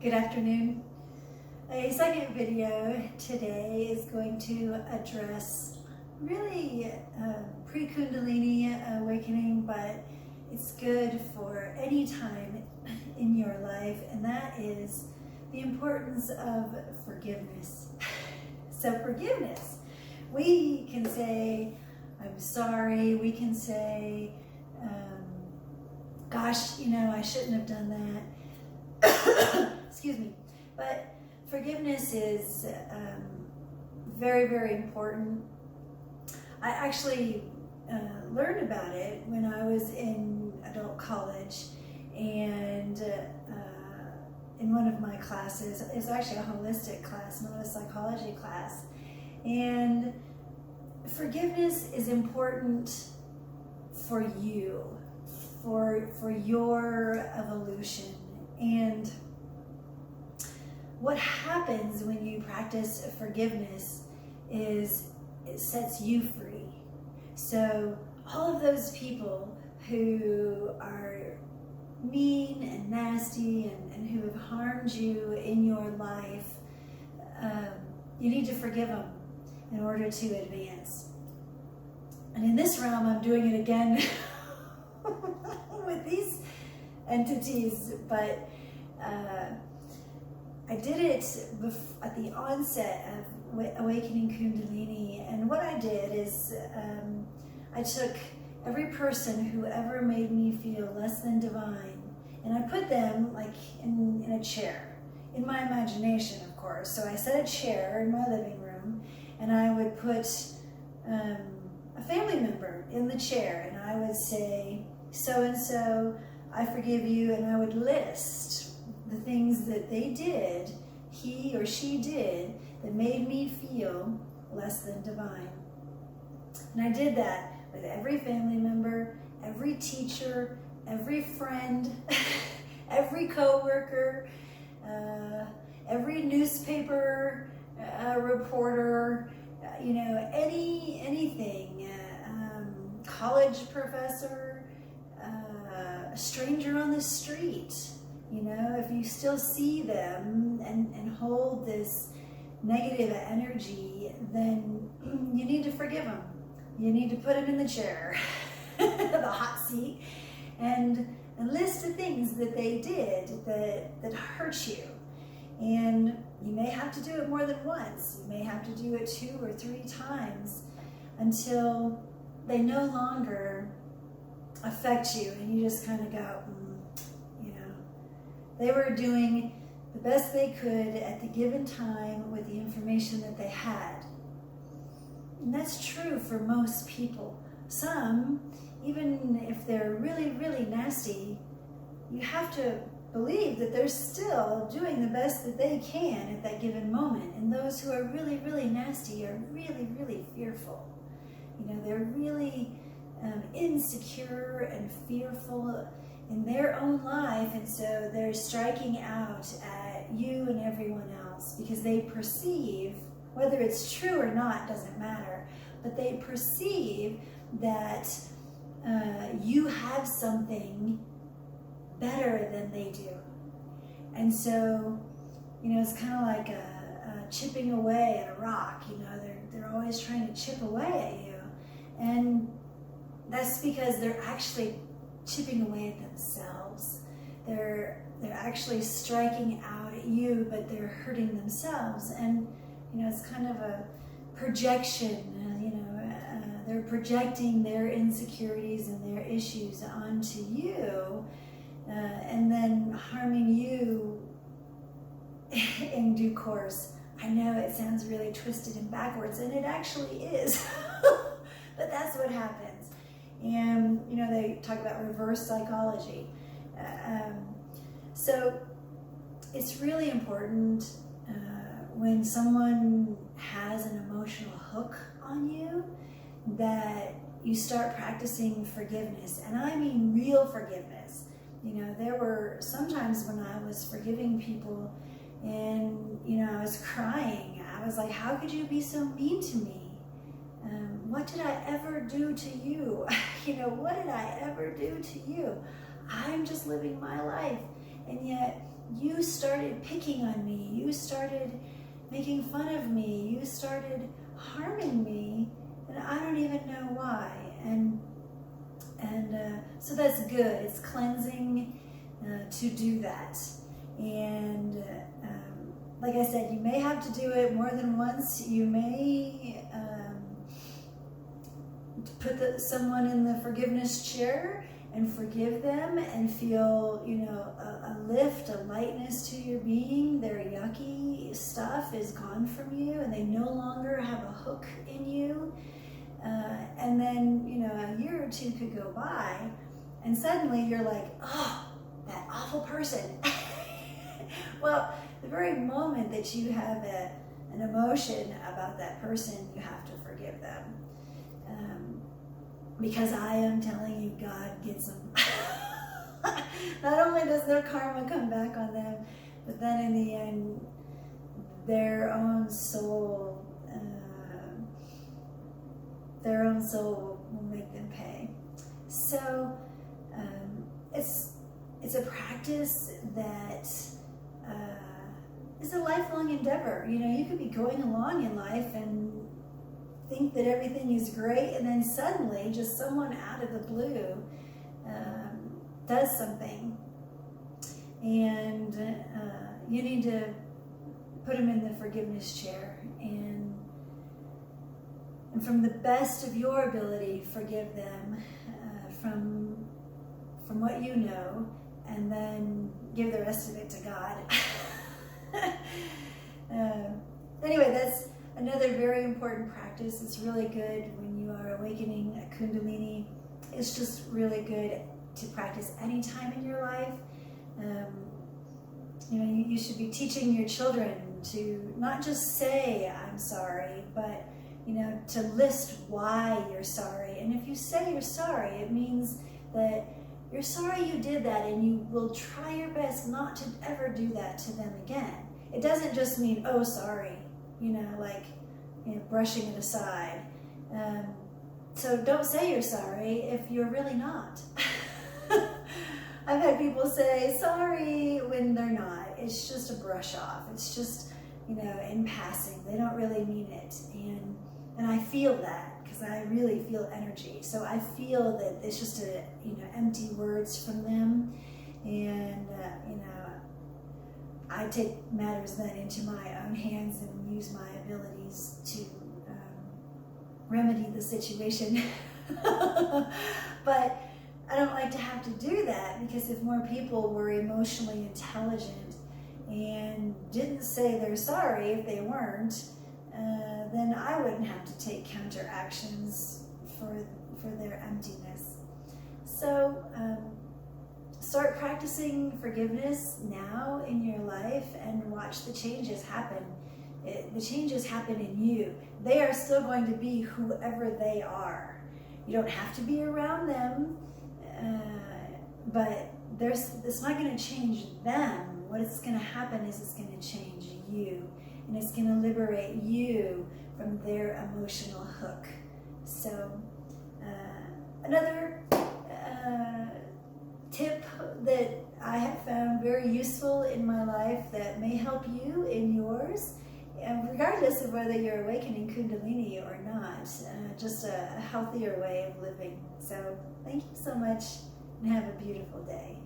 Good afternoon. A second video today is going to address really pre-Kundalini awakening, but it's good for any time in your life, and that is the importance of forgiveness. So forgiveness, we can say, I'm sorry, we can say, gosh, I shouldn't have done that. Excuse me. But forgiveness is very, very important. I actually learned about it when I was in adult college, and in one of my classes, it was actually a holistic class, not a psychology class. And forgiveness is important for you, for your evolution. And what happens when you practice forgiveness is it sets you free. So all of those people who are mean and nasty and who have harmed you in your life, you need to forgive them in order to advance. And in this realm, I'm doing it again with these entities, but I did it at the onset of awakening Kundalini, and what I did is I took every person who ever made me feel less than divine, and I put them like in a chair, in my imagination, of course. So I set a chair in my living room, and I would put a family member in the chair, and I would say, so-and-so, I forgive you, and I would list the things that they did, he or she did, that made me feel less than divine. And I did that with every family member, every teacher, every friend, every coworker, every newspaper reporter, anything, college professor, a stranger on the street. If you still see them and hold this negative energy, then you need to forgive them. You need to put them in the chair, the hot seat, and list the things that they did that hurt you. And you may have to do it more than once. You may have to do it 2 or 3 times until they no longer affect you, and you just kind of go, They were doing the best they could at the given time with the information that they had. And that's true for most people. Some, even if they're really, really nasty, you have to believe that they're still doing the best that they can at that given moment. And those who are really, really nasty are really, really fearful. They're really insecure and fearful in their own life, and so they're striking out at you and everyone else because they perceive, whether it's true or not doesn't matter, but they perceive that you have something better than they do. And so, it's kind of like a chipping away at a rock. They're always trying to chip away at you, and that's because they're actually chipping away at themselves. They're actually striking out at you, but they're hurting themselves. And it's kind of a projection. They're projecting their insecurities and their issues onto you, and then harming you in due course. I know it sounds really twisted and backwards, and it actually is, but that's what happens. And, they talk about reverse psychology. So it's really important when someone has an emotional hook on you that you start practicing forgiveness. And I mean real forgiveness. There were sometimes when I was forgiving people and, I was crying. I was like, how could you be so mean to me? What did I ever do to you? What did I ever do to you? I'm just living my life. And yet you started picking on me, you started making fun of me, you started harming me, and I don't even know why. And so that's good. It's cleansing to do that. And like I said, you may have to do it more than once. You may put someone in the forgiveness chair and forgive them and feel, a lift, a lightness to your being. Their yucky stuff is gone from you and they no longer have a hook in you. And then, a year or two could go by and suddenly you're like, oh, that awful person. Well, the very moment that you have an emotion about that person, you have to forgive them. Because I am telling you, God gets them. Not only does their karma come back on them, but then in the end, their own soul will make them pay. So it's a practice that is a lifelong endeavor. You could be going along in life and think that everything is great, and then suddenly just someone out of the blue does something, and you need to put them in the forgiveness chair and from the best of your ability forgive them from what you know, and then give the rest of it to God. Anyway, that's another very important practice. It's really good when you are awakening a Kundalini. It's just really good to practice any time in your life. You should be teaching your children to not just say, I'm sorry, but, to list why you're sorry. And if you say you're sorry, it means that you're sorry you did that and you will try your best not to ever do that to them again. It doesn't just mean, oh, sorry, brushing it aside. So don't say you're sorry if you're really not. I've had people say sorry when they're not. It's just a brush off. It's just, in passing. They don't really mean it. And I feel that because I really feel energy. So I feel that it's just empty words from them. And, I take matters then into my own hands and use my abilities to remedy the situation. But I don't like to have to do that, because if more people were emotionally intelligent and didn't say they're sorry if they weren't, then I wouldn't have to take counteractions for their emptiness. So start practicing forgiveness now in your life and watch the changes happen. The changes happen in you. They are still going to be whoever they are. You don't have to be around them, but it's not going to change them. What is going to happen is it's going to change you, and it's going to liberate you from their emotional hook. So another tip that I have found very useful in my life that may help you in yours, regardless of whether you're awakening Kundalini or not, just a healthier way of living. So thank you so much and have a beautiful day.